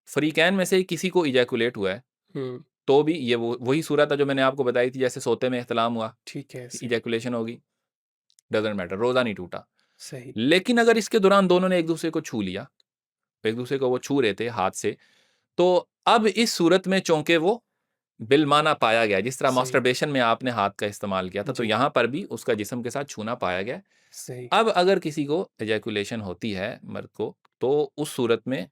फ़रीक़ैन में से किसी को इजैकुलेट हुआ है, हुँ, तो भी ये वो वही सूरत है जो मैंने आपको बताई थी, जैसे सोते में इहतिलाम हुआ, ठीक है, सही, इजैकुलेशन होगी, डज़न्ट मैटर, रोज़ा नहीं टूटा। सही, लेकिन अगर इसके दौरान दोनों ने एक-दूसरे को छू लिया, एक-दूसरे को वो छू रहे थे हाथ से, तो अब इस सूरत में चूँकि वो बिलमाना पाया गया, जिस तरह सही, मास्टरबेशन में आपने हाथ का इस्तेमाल किया था, तो जी, यहाँ पर भी उसका जिस्म के साथ छूना पाया गया। सही, अब अगर किसी को इजैकुलेशन होती है मर्द को, तो उस सूरत में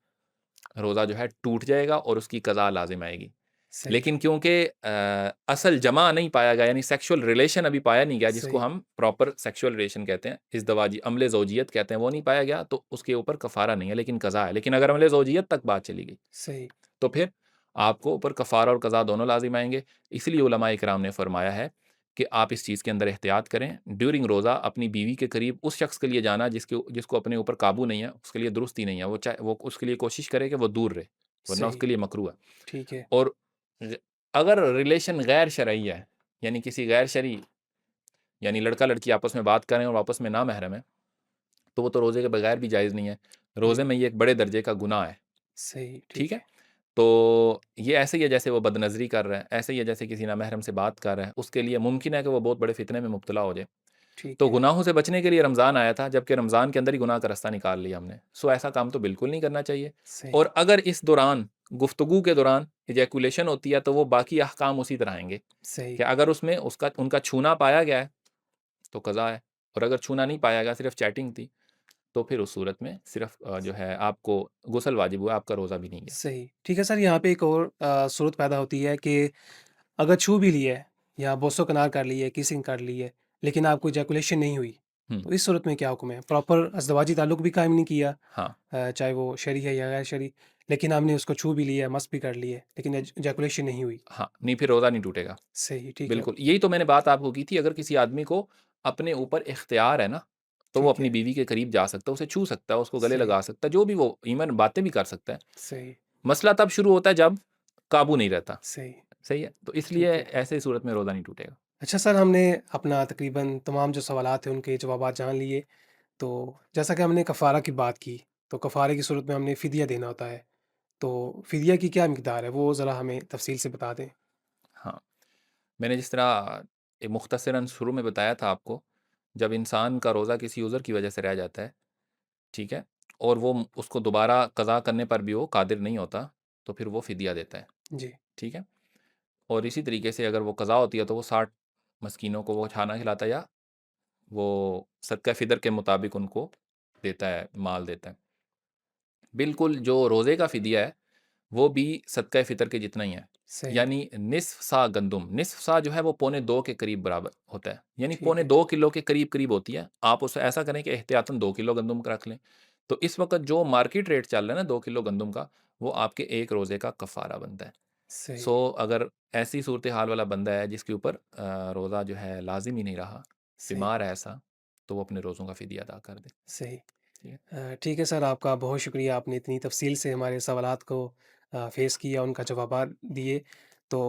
रोज़ा जो है टूट जाएगा और उसकी कज़ा लाज़िम आएगी। सही, लेकिन क्योंकि असल जमा नहीं पाया गया, यानी सेक्सुअल रिलेशन अभी पाया नहीं गया, जिसको सही, हम प्रॉपर सेक्सुअल रिलेशन कहते हैं, इज़दवाजी अम्ल ज़ौजियत कहते हैं, वो नहीं पाया गया, तो उसके ऊपर कफ़ारा नहीं है, लेकिन कज़ा है। लेकिन अगर अम्ल ज़ौजियत तक बात चली गई, सही, तो फिर आपको ऊपर कफ़ारा और कज़ा दोनों लाज़िम आएँगे। इसलिए उलमाए किराम ने फ़रमाया है कि आप इस चीज़ के अंदर एहतियात करें। ड्यूरिंग रोज़ा अपनी बीवी के करीब उस शख़्स के लिए जाना जिसको अपने ऊपर काबू नहीं है, उसके लिए दुरुस्त ही नहीं है। वो उसके लिए कोशिश करे कि वो दूर रहे, वरना सही, उसके लिए मकरूह है। ठीक है, और ग अगर रिलेशन गैर शरई है, यानी किसी गैर शरई, यानी लड़का-लड़की आपस में बात कर रहे हैं और आपस में नामहरम है, तो वो तो रोज़े के बगैर भी जायज़ नहीं है। रोज़े जी, में ये एक बड़े दर्जे का गुनाह है, सही, ठीक ठीक है? है, तो ये ऐसे ही है जैसे वो बदनज़री कर रहा है, ऐसे ही है जैसे किसी नामहरम से बात कर रहा है, उसके लिए मुमकिन है कि वो बहुत बड़े फ़ितने में मुब्तला हो जाए। ठीक तो है, गुनाहों से बचने के लिए रमज़ान आया था, जबकि रमज़ान के अंदर ही गुनाह का रास्ता निकाल लिया हमने। सो ऐसा काम तो बिल्कुल नहीं करना चाहिए। सही, और अगर इस दौरान, गुफ्तगू के दौरान इजैकुलेशन होती है, तो वो बाकी अहकाम उसी तरह आएँगे सही, कि अगर उसमें उसका उनका छूना पाया गया है, तो कज़ा है, और अगर छूना नहीं पाया गया, सिर्फ़ चैटिंग थी, तो फिर उस सूरत में सिर्फ़ जो है आपको गुस्ल वाजिब हुआ, आपका रोज़ा भी नहीं है। सही। ठीक है सर, यहाँ पे एक और सूरत पैदा होती है कि अगर छू भी ली है या बोसो-कनार कर ली है, किसिंग कर ली है, लेकिन आपको इजैकुलेशन नहीं हुई, हुँ, तो इस सूरत में क्या हुक्म है? प्रॉपर अज़दवाजी ताल्लुक भी कायम नहीं किया, हाँ। चाहे वो शरई है या गैर शरई, लेकिन आपने उसको छू भी लिया, मस भी कर ली है, लेकिन इजैकुलेशन नहीं हुई। हाँ, नहीं फिर रोज़ा नहीं टूटेगा। सही, ठीक है, बिल्कुल, यही तो मैंने बात आपको की थी, अगर किसी आदमी को अपने ऊपर इख्तियार है ना, तो वो ठीक अपनी है, बीवी के करीब जा सकता है, उसे छू सकता है, उसको गले सही, लगा सकता है, जो भी वो इवन बातें भी कर सकता है। सही, मसला तब शुरू होता है जब काबू नहीं रहता, सही, सही है? तो इसलिए ठीक है। ऐसे सूरत में रोज़ा नहीं टूटेगा। अच्छा सर, हमने अपना तकरीबन तमाम जो सवालात थे उनके जवाबात जान लिए। तो जैसा कि हमने कफ़ारा की बात की, तो कफ़ारे की सूरत में हमने फ़िदिया देना होता है। तो फ़िदिया की क्या मिक़दार है? वो ज़रा हमें तफ़सील से बता दें। हाँ, मैंने जिस तरह मुख्तसरन शुरू में बताया था आपको, जब इंसान का रोज़ा किसी उज़र की वजह से रह जाता है, ठीक है? और वो उसको दोबारा कज़ा करने पर भी वो कादिर नहीं होता, तो फिर वो फ़िदिया देता है। जी, ठीक है? और इसी तरीके से अगर वो कज़ा होती है तो वो 60 मस्कीनों को वो खाना खिलाता है, या वो सदका फ़ितर के मुताबिक उनको देता है, माल देता है। बिल्कुल जो रोज़े का फ़िदिया है, वो भी सदका फ़ितर के जितना ही है। सही। यानी निस्फ़ सा गंदुम, निस्फ़ सा जो है वो पौने 2 के करीब बराबर होता है। यानी ठीक पौने है। 2 किलो के करीब-करीब होती है। आप उसे ऐसा करें कि एहतियातन 2 किलो गंदुम का रख लें। तो इस वक़्त जो मार्केट रेट चल रहा है ना 2 किलो गंदुम का, वो आपके 1 रोज़े का कफ़ारा बनता है। सही। सो अगर ऐसी सूरत हाल वाला बंदा है जिसके ऊपर रोज़ा जो है लाज़िम ही नहीं रहा, सही। बीमार है ऐसा, तो वो अपने रोज़ों का फ़िदिया अदा कर दे। सही। ठीक है? ठीक है सर, आपका बहुत शुक्रिया, आपने इतनी तफ़सील से हमारे सवालात को फ़ेस किया, उनका जवाबात दिए। तो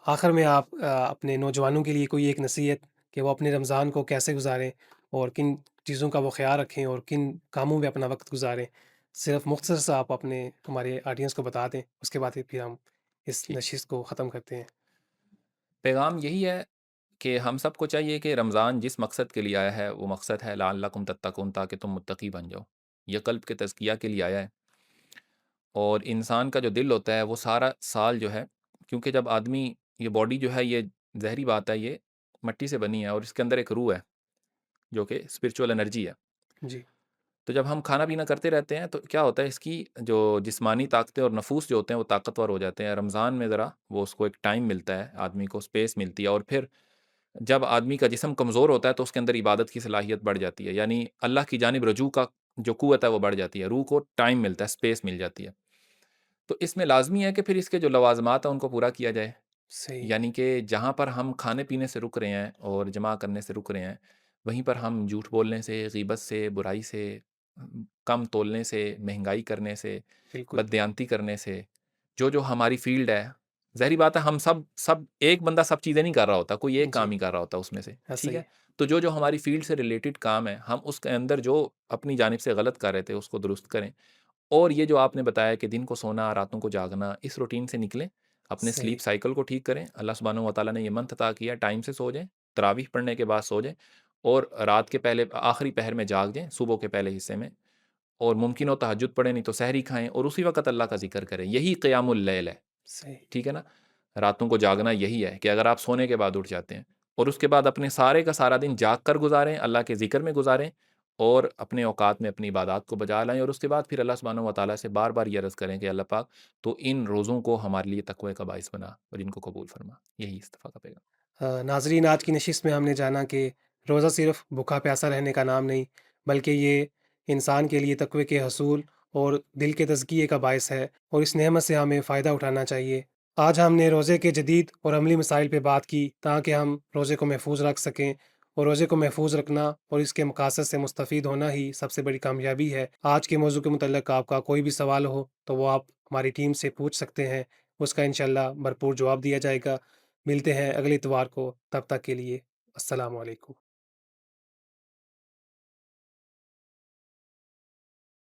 आखिर में आप अपने नौजवानों के लिए कोई एक नसीहत कि वो अपने रमज़ान को कैसे गुज़ारें और किन चीज़ों का वो ख़्याल रखें और किन कामों में अपना वक़्त गुज़ारें? सिर्फ़ मुख़्तसर सा आप अपने हमारे ऑडियंस को बता दें, उसके बाद फिर हम इस ठीक है। नशिस्त को ख़त्म करते हैं। पैगाम यही है कि हम सबको चाहिए कि रमज़ान जिस मकसद के लिए आया है, वो मकसद है लअल्लकुम तत्तकून, ताकि तुम मुत्तकी बन जाओ। ये क़ल्ब के तज़किया के लिए आया है। और इंसान का जो दिल होता है वो सारा साल जो है, क्योंकि जब आदमी, ये बॉडी जो है ये ज़ाहिरी बात है, ये मट्टी से बनी है और इसके अंदर एक रूह है जो कि स्पिरिचुअल एनर्जी है। जी। तो जब हम खाना-पीना करते रहते हैं तो क्या होता है, इसकी जो जिस्मानी ताकतें और नफूस जो होते हैं वो ताकतवर हो जाते हैं। रमज़ान में ज़रा वो उसको एक टाइम मिलता है, आदमी को स्पेस मिलती है, और फिर जब आदमी का जिस्म कमज़ोर होता है तो उसके अंदर इबादत की सलाहियत बढ़ जाती है। यानी अल्लाह की जानिब रुजू का जो क़ुव्वत है वो बढ़ जाती है। रूह को टाइम मिलता है, स्पेस मिल जाती है। तो इसमें लाज़मी है कि फिर इसके जो लवाज़मात हैं उनको पूरा किया जाए। सही। यानी कि जहाँ पर हम खाने-पीने से रुक रहे हैं और जमा करने से रुक रहे हैं, वहीं पर हम झूठ बोलने से, ग़ीबत से, बुराई से, कम तोलने से, महँगाई करने से, बिल्कुल। बददयांती करने से, जो-जो हमारी फ़ील्ड है, ज़ाहिरी बात है हम सब सब एक बंदा सब चीज़ें नहीं कर रहा होता, कोई एक काम जी। ही कर रहा होता है उसमें से, हाँ, ठीक सही। है? तो जो-जो हमारी फ़ील्ड से रिलेटेड काम है, हम उसके अंदर जो अपनी जानिब से गलत कर रहे थे, उसको दुरुस्त करें। और ये जो आपने बताया कि दिन को सोना, रातों को जागना, इस रूटीन से निकलें, अपने स्लीप सही। साइकिल को ठीक करें। अल्लाह सुब्हानहू व तआला ने ये मंत अता किया, टाइम से सो जाएँ, तरावीह पढ़ने के बाद सो जाएँ, और रात के पहले आखिरी पहर में जाग जाएँ, सुबह के पहले हिस्से में, और मुमकिन हो तहज्जुद पढ़ें, नहीं तो सहरी खाएँ और उसी वक़्त अल्लाह का ज़िक्र करें। यही क़ियामुल लैल है, सही। ठीक है ना? रातों को जागना यही है कि अगर आप सोने के बाद उठ जाते हैं और उसके बाद अपने सारे का सारा दिन जाग कर गुज़ारें, अल्लाह के ज़िक्र में गुज़ारें, और अपने औकात में अपनी इबादत को बजा लाएँ, और उसके बाद फिर अल्लाह सुब्हानहू व तआला से बार-बार ये अर्ज़ करें कि अल्लाह पाक, तो इन रोज़ों को हमारे लिए तक़वे का बाइस बना और इनको कबूल फ़रमा। यही इस्तिफ़ा का पैगाम। नाज़रीन, आज की नशिस्त में हमने जाना कि रोज़ा सिर्फ़ भूखा-प्यासा रहने का नाम नहीं, बल्कि ये इंसान के लिए तक़वे के हसूल और दिल के तज़किये का बायस है और इस नेमत से हमें फ़ायदा उठाना चाहिए। आज हमने रोज़े के जदीद और अमली मसाइल पे बात की ताकि हम रोज़े को महफ़ूज़ रख सकें, और रोज़े को महफ़ूज़ रखना और इसके मकासद से मुस्तफ़ीद होना ही सबसे बड़ी कामयाबी है। आज के मौज़ू के मुतल्लिक़ आपका कोई भी सवाल हो, तो वो आप हमारी टीम से पूछ सकते हैं। उसका इंशाअल्लाह भरपूर जवाब दिया जाएगा। मिलते हैं अगले इतवार को, तब तक के लिए अस्सलामु अलैकुम।